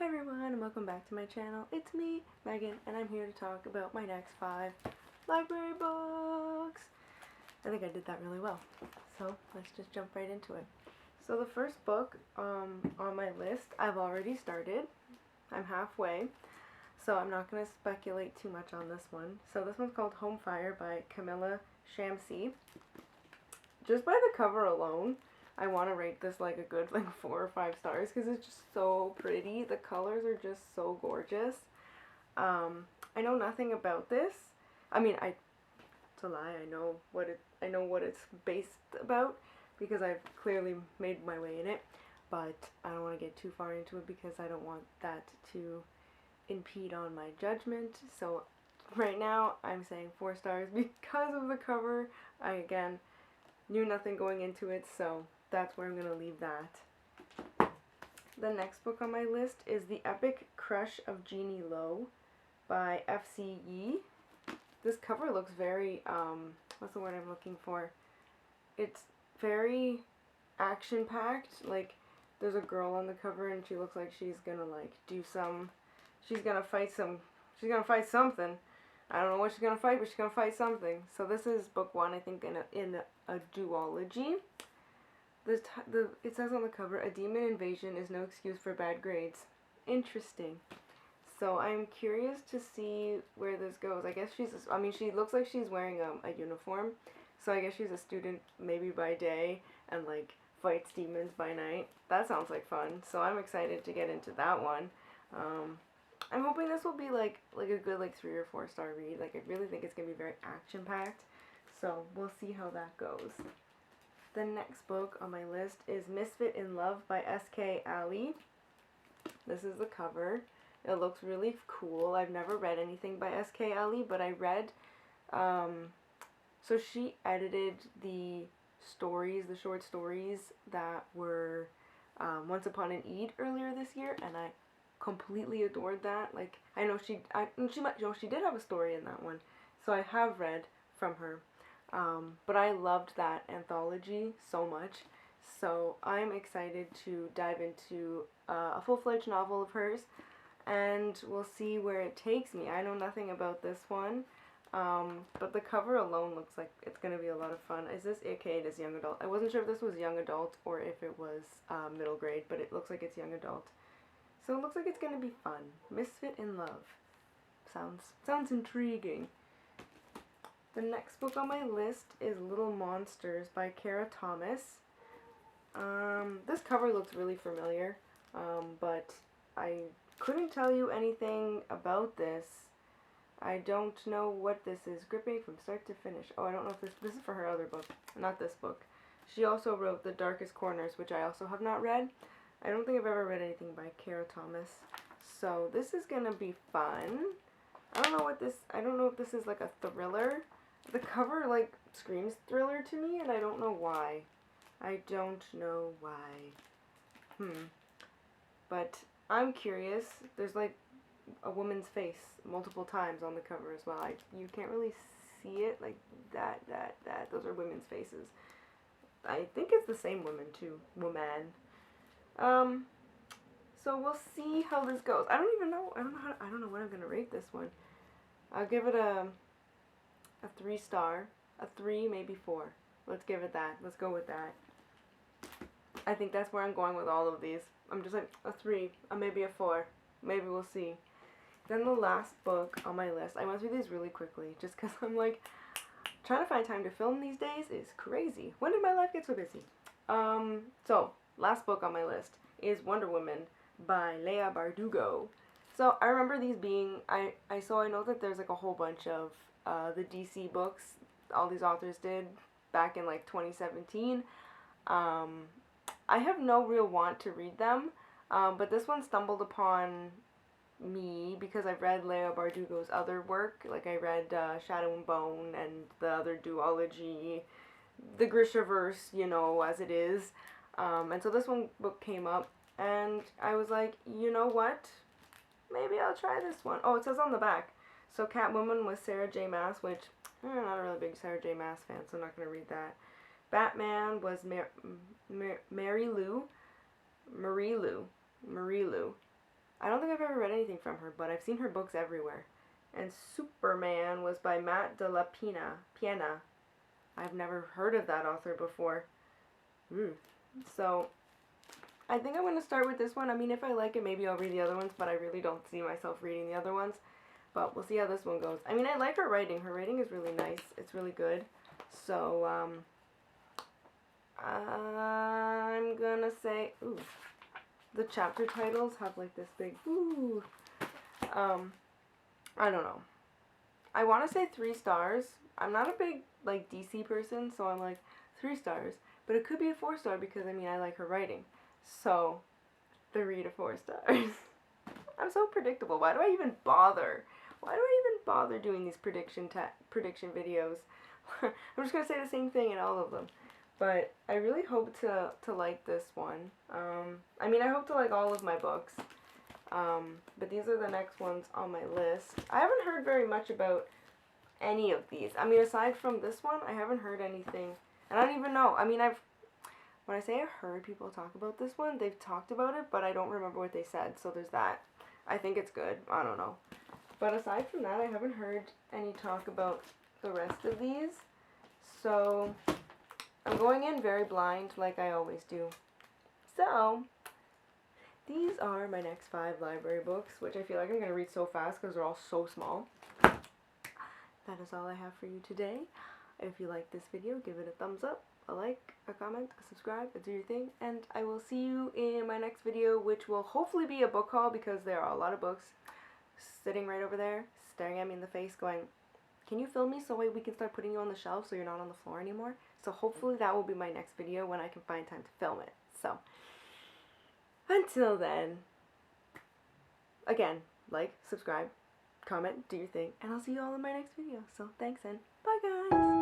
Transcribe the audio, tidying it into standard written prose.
Hi everyone and welcome back to my channel. It's me, Megan, and I'm here to talk about my next 5 library books. I think I did that really well. So let's just jump right into it. So the first book on my list, I've already started. I'm halfway, so I'm not going to speculate too much on this one. So this one's called Home Fire by Camilla Shamsi. Just by the cover alone, I want to rate this like a good 4 or 5 stars because it's just so pretty. The colors are just so gorgeous. I know nothing about this. I mean, it's a lie. I know what it's based about because I've clearly made my way in it, but I don't want to get too far into it because I don't want that to impede on my judgment. So right now I'm saying 4 stars because of the cover. I again knew nothing going into it, so that's where I'm going to leave that. The next book on my list is The Epic Crush of Jeannie Lo by F.C. Yee. This cover looks very, what's the word I'm looking for? It's very action-packed. Like, there's a girl on the cover and she looks like she's gonna, she's gonna fight something. I don't know what she's gonna fight, but she's gonna fight something. So this is book 1, I think, in a duology. It says on the cover, a demon invasion is no excuse for bad grades. Interesting. So I'm curious to see where this goes. I guess she looks like she's wearing a uniform. So I guess she's a student maybe by day and fights demons by night. That sounds like fun. So I'm excited to get into that one. I'm hoping this will be like a good 3 or 4 star read. I really think it's going to be very action packed. So we'll see how that goes. The next book on my list is Misfit in Love by S.K. Ali. This is the cover. It looks really cool. I've never read anything by S.K. Ali, but I read, so she edited the short stories that were Once Upon an Eid earlier this year, and I completely adored that. I know she did have a story in that one, so I have read from her. But I loved that anthology so much, so I'm excited to dive into a full-fledged novel of hers, and we'll see where it takes me. I know nothing about this one, but the cover alone looks like it's going to be a lot of fun. Is this okay? It is young adult. I wasn't sure if this was young adult or if it was middle grade, but it looks like it's young adult. So it looks like it's going to be fun. Misfit in Love. Sounds intriguing. The next book on my list is Little Monsters by Kara Thomas. This cover looks really familiar, but I couldn't tell you anything about this. I don't know what this is. Gripping from start to finish. Oh, I don't know if this is for her other book, not this book. She also wrote The Darkest Corners, which I also have not read. I don't think I've ever read anything by Kara Thomas. So this is gonna be fun. I don't know if this is like a thriller. The cover screams thriller to me, and I don't know why. But I'm curious. There's a woman's face multiple times on the cover as well. You can't really see it that. Those are women's faces. I think it's the same woman too. Woman. So we'll see how this goes. I don't know what I'm gonna rate this one. I'll give it a 3 star, a 3, maybe 4. Let's give it that. Let's go with that. I think that's where I'm going with all of these. I'm just a 3, maybe a 4. Maybe we'll see. Then the last book on my list, I went through these really quickly just because I'm trying to find time to film these days is crazy. When did my life get so busy? So, last book on my list is Wonder Woman by Leigh Bardugo. So, I remember these being, I know that there's a whole bunch of the DC books all these authors did back in 2017. I have no real want to read them, but this one stumbled upon me because I've read Leigh Bardugo's other work. I read Shadow and Bone and the other duology, the Grishaverse, as it is. And so this book came up, and I was like, you know what? Maybe I'll try this one. Oh, it says on the back. So Catwoman was Sarah J. Maas, which I'm not a really big Sarah J. Maas fan, so I'm not going to read that. Batman was Marie Lou. I don't think I've ever read anything from her, but I've seen her books everywhere. And Superman was by Matt de la Piena. I've never heard of that author before. So, I think I'm going to start with this one. I mean, if I like it, maybe I'll read the other ones, but I really don't see myself reading the other ones. But we'll see how this one goes. I mean, I like her writing. Her writing is really nice. It's really good. So, I'm gonna say, ooh, the chapter titles have like this big, ooh, I don't know. I want to say 3 stars. I'm not a big, like, DC person, so I'm like, 3 stars. But it could be a 4-star because, I mean, I like her writing. So, 3 to 4 stars. I'm so predictable. Why do I even bother? Why do I even bother doing these prediction videos? I'm just going to say the same thing in all of them. But I really hope to like this one. I mean, I hope to like all of my books. But these are the next ones on my list. I haven't heard very much about any of these. I mean, aside from this one, I haven't heard anything. And I don't even know. I mean, when I say I've heard people talk about this one, they've talked about it, but I don't remember what they said. So there's that. I think it's good. I don't know. But aside from that, I haven't heard any talk about the rest of these. So I'm going in very blind like I always do. So these are my next 5 library books, which I feel like I'm going to read so fast because they're all so small. That is all I have for you today. If you like this video, give it a thumbs up, a like, a comment, a subscribe, do your thing, and I will see you in my next video, which will hopefully be a book haul because there are a lot of books sitting right over there, staring at me in the face going, can you film me so we can start putting you on the shelf so you're not on the floor anymore? So hopefully that will be my next video when I can find time to film it. So, until then, again, like, subscribe, comment, do your thing, and I'll see you all in my next video. So thanks and bye guys!